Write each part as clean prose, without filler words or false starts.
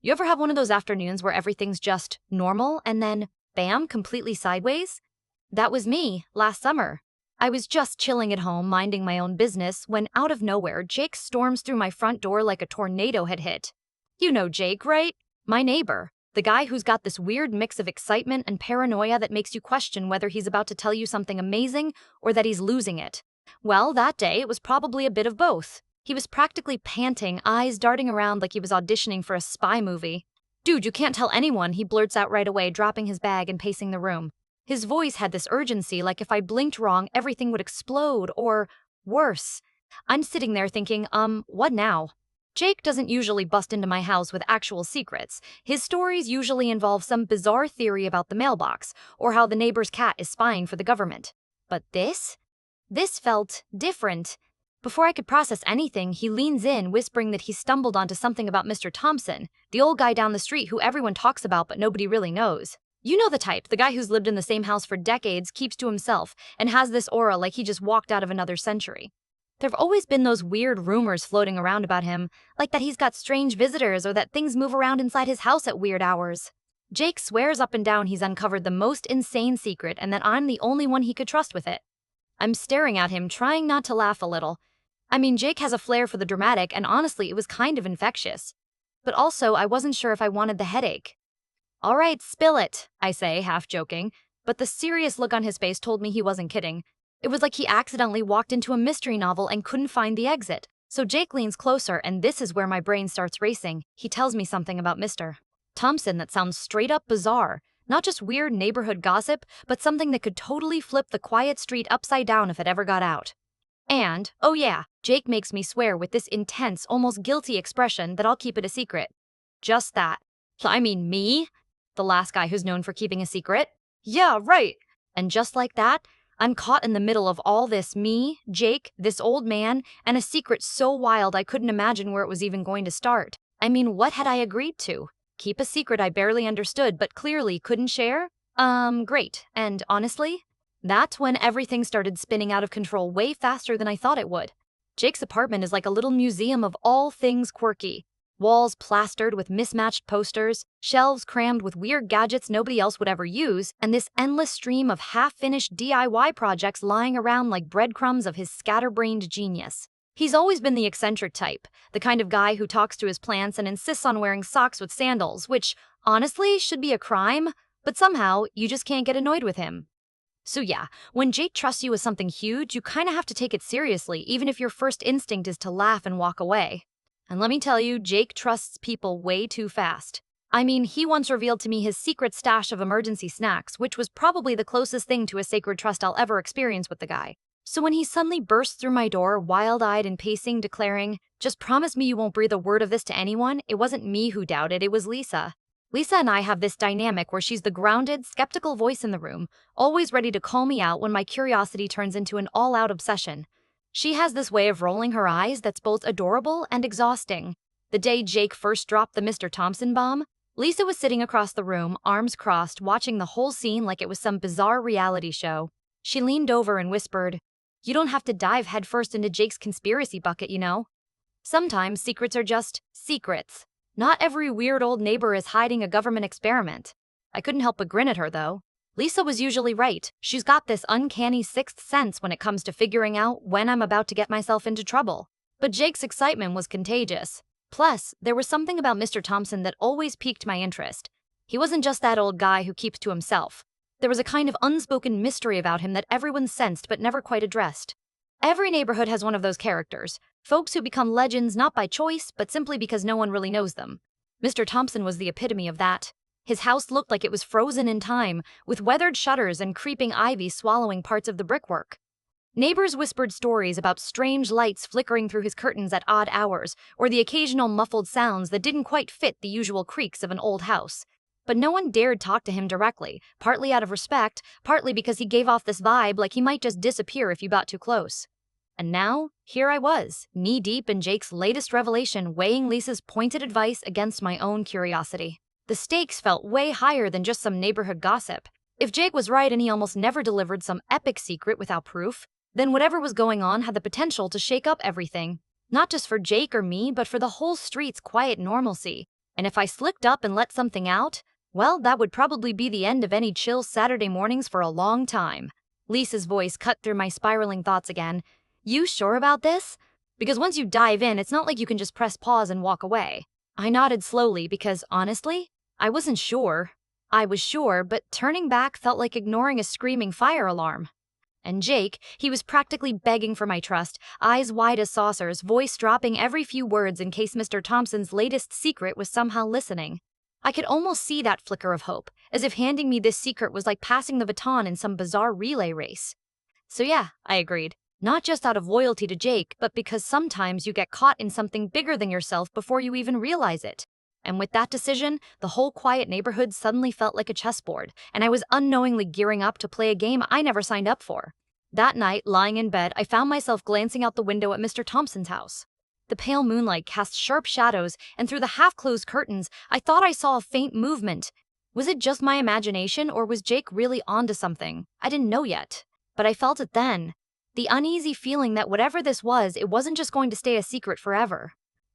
You ever have one of those afternoons where everything's just normal and then, bam, completely sideways? That was me last summer. I was just chilling at home, minding my own business, when out of nowhere, Jake storms through my front door like a tornado had hit. You know Jake, right? My neighbor. The guy who's got this weird mix of excitement and paranoia that makes you question whether he's about to tell you something amazing or that he's losing it. Well, that day it was probably a bit of both. He was practically panting, eyes darting around like he was auditioning for a spy movie. "Dude, you can't tell anyone," he blurts out right away, dropping his bag and pacing the room. His voice had this urgency, like if I blinked wrong, everything would explode, or worse. I'm sitting there thinking, what now? Jake doesn't usually bust into my house with actual secrets. His stories usually involve some bizarre theory about the mailbox, or how the neighbor's cat is spying for the government. But this? This felt different. Before I could process anything, he leans in, whispering that he stumbled onto something about Mr. Thompson, the old guy down the street who everyone talks about but nobody really knows. You know the type, the guy who's lived in the same house for decades, keeps to himself, and has this aura like he just walked out of another century. There've always been those weird rumors floating around about him, like that he's got strange visitors or that things move around inside his house at weird hours. Jake swears up and down he's uncovered the most insane secret and that I'm the only one he could trust with it. I'm staring at him, trying not to laugh a little. I mean, Jake has a flair for the dramatic, and honestly, it was kind of infectious. But also, I wasn't sure if I wanted the headache. "All right, spill it," I say, half joking, but the serious look on his face told me he wasn't kidding. It was like he accidentally walked into a mystery novel and couldn't find the exit. So Jake leans closer, and this is where my brain starts racing. He tells me something about Mr. Thompson that sounds straight up bizarre. Not just weird neighborhood gossip, but something that could totally flip the quiet street upside down if it ever got out. And, oh yeah, Jake makes me swear with this intense, almost guilty expression that I'll keep it a secret. Just that. I mean, me? The last guy who's known for keeping a secret? Yeah, right. And just like that, I'm caught in the middle of all this, me, Jake, this old man, and a secret so wild I couldn't imagine where it was even going to start. I mean, what had I agreed to? Keep a secret I barely understood but clearly couldn't share? Great. And honestly, that's when everything started spinning out of control way faster than I thought it would. Jake's apartment is like a little museum of all things quirky. Walls plastered with mismatched posters, shelves crammed with weird gadgets nobody else would ever use, and this endless stream of half-finished DIY projects lying around like breadcrumbs of his scatterbrained genius. He's always been the eccentric type, the kind of guy who talks to his plants and insists on wearing socks with sandals, which, honestly, should be a crime, but somehow you just can't get annoyed with him. So yeah, when Jake trusts you with something huge, you kind of have to take it seriously, even if your first instinct is to laugh and walk away. And let me tell you, Jake trusts people way too fast. I mean, he once revealed to me his secret stash of emergency snacks, which was probably the closest thing to a sacred trust I'll ever experience with the guy. So when he suddenly burst through my door, wild-eyed and pacing, declaring, "Just promise me you won't breathe a word of this to anyone," it wasn't me who doubted, it was Lisa. Lisa and I have this dynamic where she's the grounded, skeptical voice in the room, always ready to call me out when my curiosity turns into an all-out obsession. She has this way of rolling her eyes that's both adorable and exhausting. The day Jake first dropped the Mr. Thompson bomb, Lisa was sitting across the room, arms crossed, watching the whole scene like it was some bizarre reality show. She leaned over and whispered, "You don't have to dive headfirst into Jake's conspiracy bucket, you know. Sometimes secrets are just secrets. Not every weird old neighbor is hiding a government experiment." I couldn't help but grin at her, though. Lisa was usually right. She's got this uncanny sixth sense when it comes to figuring out when I'm about to get myself into trouble. But Jake's excitement was contagious. Plus, there was something about Mr. Thompson that always piqued my interest. He wasn't just that old guy who keeps to himself. There was a kind of unspoken mystery about him that everyone sensed but never quite addressed. Every neighborhood has one of those characters, folks who become legends not by choice, but simply because no one really knows them. Mr. Thompson was the epitome of that. His house looked like it was frozen in time, with weathered shutters and creeping ivy swallowing parts of the brickwork. Neighbors whispered stories about strange lights flickering through his curtains at odd hours, or the occasional muffled sounds that didn't quite fit the usual creaks of an old house. But no one dared talk to him directly, partly out of respect, partly because he gave off this vibe like he might just disappear if you got too close. And now, here I was, knee-deep in Jake's latest revelation, weighing Lisa's pointed advice against my own curiosity. The stakes felt way higher than just some neighborhood gossip. If Jake was right and he almost never delivered some epic secret without proof, then whatever was going on had the potential to shake up everything. Not just for Jake or me, but for the whole street's quiet normalcy. And if I slipped up and let something out, well, that would probably be the end of any chill Saturday mornings for a long time. Lisa's voice cut through my spiraling thoughts again. You sure about this? Because once you dive in, it's not like you can just press pause and walk away. I nodded slowly because, honestly, I wasn't sure. I was sure, but turning back felt like ignoring a screaming fire alarm. And Jake, he was practically begging for my trust, eyes wide as saucers, voice dropping every few words in case Mr. Thompson's latest secret was somehow listening. I could almost see that flicker of hope, as if handing me this secret was like passing the baton in some bizarre relay race. So yeah, I agreed. Not just out of loyalty to Jake, but because sometimes you get caught in something bigger than yourself before you even realize it. And with that decision, the whole quiet neighborhood suddenly felt like a chessboard, and I was unknowingly gearing up to play a game I never signed up for. That night, lying in bed, I found myself glancing out the window at Mr. Thompson's house. The pale moonlight cast sharp shadows, and through the half-closed curtains, I thought I saw a faint movement. Was it just my imagination, or was Jake really onto something? I didn't know yet. But I felt it then. The uneasy feeling that whatever this was, it wasn't just going to stay a secret forever.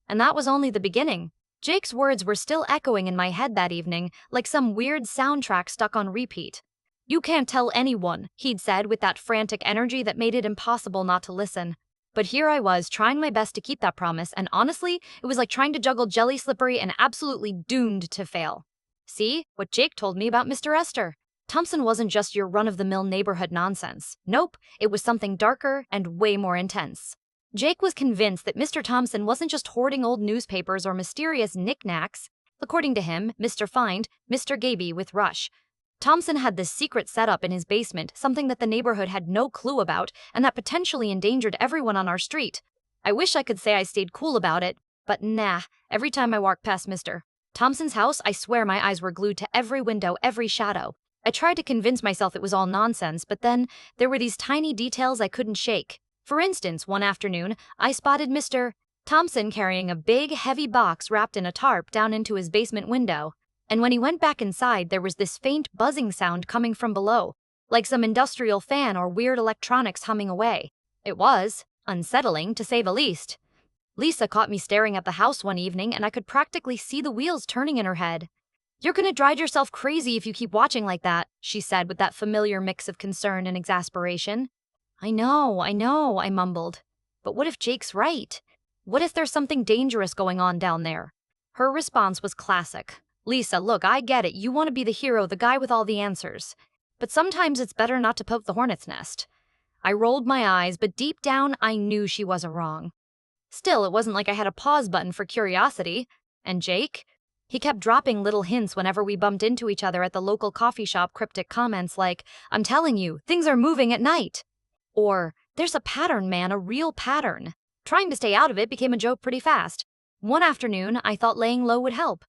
And that was only the beginning. Jake's words were still echoing in my head that evening, like some weird soundtrack stuck on repeat. You can't tell anyone, he'd said with that frantic energy that made it impossible not to listen. But here I was, trying my best to keep that promise, and honestly, it was like trying to juggle jelly slippery and absolutely doomed to fail. See, what Jake told me about Mr. Esther. Thompson wasn't just your run-of-the-mill neighborhood nonsense. Nope, it was something darker and way more intense. Jake was convinced that Mr. Thompson wasn't just hoarding old newspapers or mysterious knickknacks. According to him, Mr. Find, Mr. Gaby with Rush. Thompson had this secret setup in his basement, something that the neighborhood had no clue about, and that potentially endangered everyone on our street. I wish I could say I stayed cool about it, but nah, every time I walked past Mr. Thompson's house, I swear my eyes were glued to every window, every shadow. I tried to convince myself it was all nonsense, but then there were these tiny details I couldn't shake. For instance, one afternoon, I spotted Mr. Thompson carrying a big, heavy box wrapped in a tarp down into his basement window. And when he went back inside, there was this faint buzzing sound coming from below, like some industrial fan or weird electronics humming away. It was unsettling, to say the least. Lisa caught me staring at the house one evening, and I could practically see the wheels turning in her head. You're gonna drive yourself crazy if you keep watching like that, she said with that familiar mix of concern and exasperation. I know, I mumbled. But what if Jake's right? What if there's something dangerous going on down there? Her response was classic. Lisa, look, I get it. You want to be the hero, the guy with all the answers. But sometimes it's better not to poke the hornet's nest. I rolled my eyes, but deep down, I knew she wasn't wrong. Still, it wasn't like I had a pause button for curiosity. And Jake? He kept dropping little hints whenever we bumped into each other at the local coffee shop, cryptic comments like, I'm telling you, things are moving at night. Or, there's a pattern, man, a real pattern. Trying to stay out of it became a joke pretty fast. One afternoon, I thought laying low would help.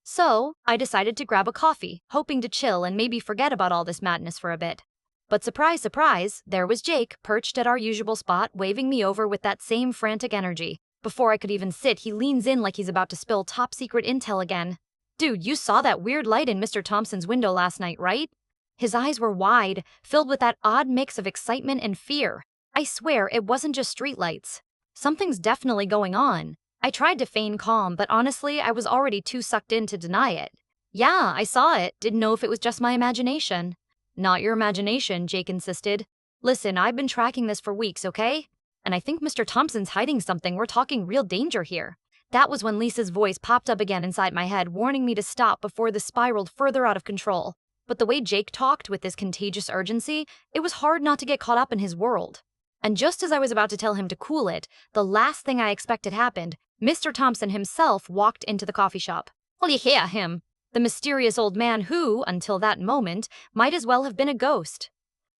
So, I decided to grab a coffee, hoping to chill and maybe forget about all this madness for a bit. But surprise, surprise, there was Jake, perched at our usual spot, waving me over with that same frantic energy. Before I could even sit, he leans in like he's about to spill top-secret intel again. Dude, you saw that weird light in Mr. Thompson's window last night, right? His eyes were wide, filled with that odd mix of excitement and fear. I swear, it wasn't just streetlights. Something's definitely going on. I tried to feign calm, but honestly, I was already too sucked in to deny it. Yeah, I saw it. Didn't know if it was just my imagination. Not your imagination, Jake insisted. Listen, I've been tracking this for weeks, okay? And I think Mr. Thompson's hiding something. We're talking real danger here. That was when Lisa's voice popped up again inside my head, warning me to stop before this spiraled further out of control. But the way Jake talked with this contagious urgency, it was hard not to get caught up in his world. And just as I was about to tell him to cool it, the last thing I expected happened. Mr. Thompson himself walked into the coffee shop. Well, you hear him. The mysterious old man who, until that moment, might as well have been a ghost.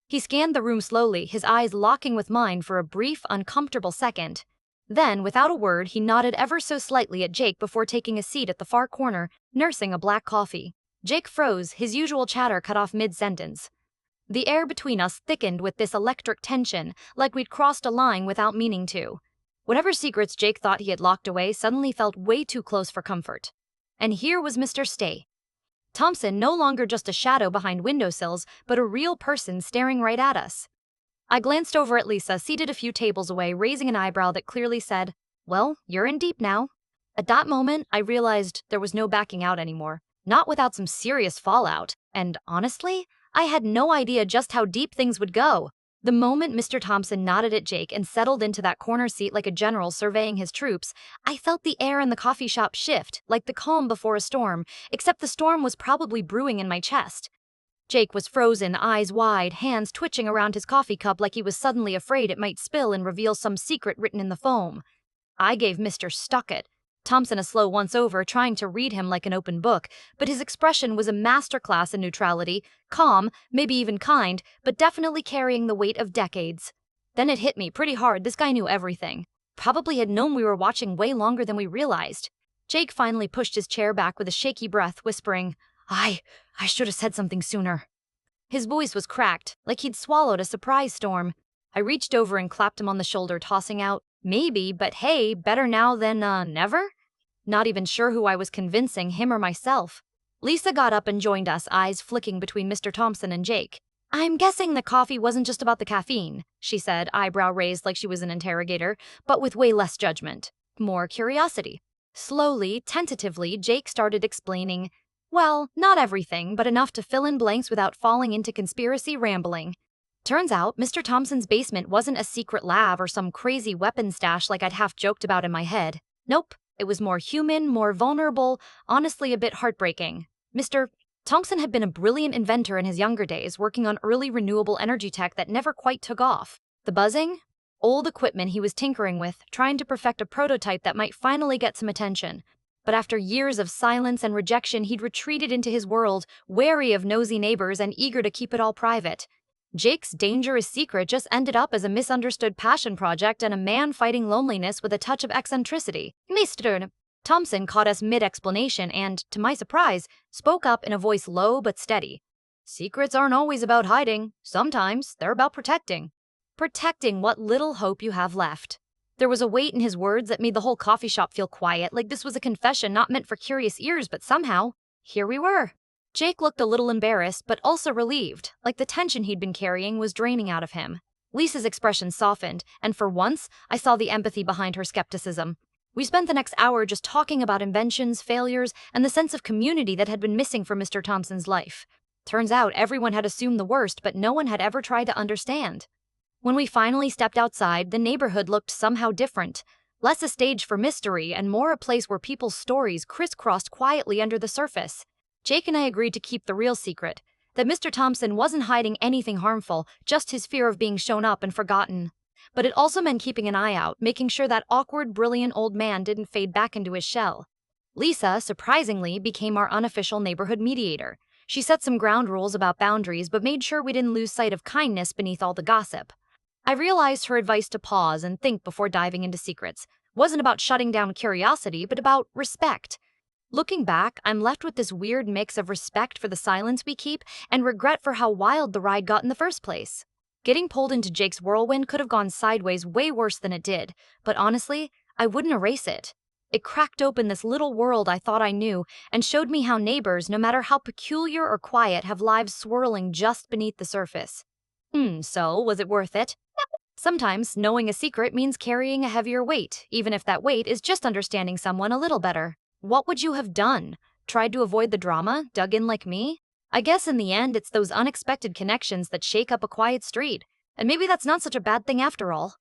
He scanned the room slowly, his eyes locking with mine for a brief, uncomfortable second. Then, without a word, he nodded ever so slightly at Jake before taking a seat at the far corner, nursing a black coffee. Jake froze, his usual chatter cut off mid-sentence. The air between us thickened with this electric tension, like we'd crossed a line without meaning to. Whatever secrets Jake thought he had locked away suddenly felt way too close for comfort. And here was Mr. Stay. Thompson, no longer just a shadow behind windowsills, but a real person staring right at us. I glanced over at Lisa, seated a few tables away, raising an eyebrow that clearly said, well, you're in deep now. At that moment, I realized there was no backing out anymore, not without some serious fallout. And honestly, I had no idea just how deep things would go. The moment Mr. Thompson nodded at Jake and settled into that corner seat like a general surveying his troops, I felt the air in the coffee shop shift, like the calm before a storm, except the storm was probably brewing in my chest. Jake was frozen, eyes wide, hands twitching around his coffee cup like he was suddenly afraid it might spill and reveal some secret written in the foam. I gave Mr. Stuckett, Thompson a slow once-over, trying to read him like an open book, but his expression was a masterclass in neutrality, calm, maybe even kind, but definitely carrying the weight of decades. Then it hit me pretty hard. This guy knew everything. Probably had known we were watching way longer than we realized. Jake finally pushed his chair back with a shaky breath, whispering, I should have said something sooner. His voice was cracked, like he'd swallowed a surprise storm. I reached over and clapped him on the shoulder, tossing out, maybe, but hey, better now than, never? Not even sure who I was convincing, him or myself. Lisa got up and joined us, eyes flicking between Mr. Thompson and Jake. I'm guessing the coffee wasn't just about the caffeine, she said, eyebrow raised like she was an interrogator, but with way less judgment. More curiosity. Slowly, tentatively, Jake started explaining, well, not everything, but enough to fill in blanks without falling into conspiracy rambling. Turns out, Mr. Thompson's basement wasn't a secret lab or some crazy weapon stash like I'd half joked about in my head. Nope. It was more human, more vulnerable, honestly a bit heartbreaking. Mr. Thompson had been a brilliant inventor in his younger days, working on early renewable energy tech that never quite took off. The buzzing? Old equipment he was tinkering with, trying to perfect a prototype that might finally get some attention. But after years of silence and rejection, he'd retreated into his world, wary of nosy neighbors and eager to keep it all private. Jake's dangerous secret just ended up as a misunderstood passion project and a man fighting loneliness with a touch of eccentricity. Mr. Thompson caught us mid-explanation and, to my surprise, spoke up in a voice low but steady. Secrets aren't always about hiding. Sometimes they're about protecting. Protecting what little hope you have left. There was a weight in his words that made the whole coffee shop feel quiet, like this was a confession not meant for curious ears, but somehow, here we were. Jake looked a little embarrassed, but also relieved, like the tension he'd been carrying was draining out of him. Lisa's expression softened, and for once, I saw the empathy behind her skepticism. We spent the next hour just talking about inventions, failures, and the sense of community that had been missing from Mr. Thompson's life. Turns out everyone had assumed the worst, but no one had ever tried to understand. When we finally stepped outside, the neighborhood looked somehow different. Less a stage for mystery and more a place where people's stories crisscrossed quietly under the surface. Jake and I agreed to keep the real secret, that Mr. Thompson wasn't hiding anything harmful, just his fear of being shown up and forgotten. But it also meant keeping an eye out, making sure that awkward, brilliant old man didn't fade back into his shell. Lisa, surprisingly, became our unofficial neighborhood mediator. She set some ground rules about boundaries, but made sure we didn't lose sight of kindness beneath all the gossip. I realized her advice to pause and think before diving into secrets wasn't about shutting down curiosity, but about respect. Looking back, I'm left with this weird mix of respect for the silence we keep and regret for how wild the ride got in the first place. Getting pulled into Jake's whirlwind could have gone sideways way worse than it did, but honestly, I wouldn't erase it. It cracked open this little world I thought I knew and showed me how neighbors, no matter how peculiar or quiet, have lives swirling just beneath the surface. So was it worth it? Sometimes knowing a secret means carrying a heavier weight, even if that weight is just understanding someone a little better. What would you have done? Tried to avoid the drama? Dug in like me? I guess in the end, it's those unexpected connections that shake up a quiet street. And maybe that's not such a bad thing after all.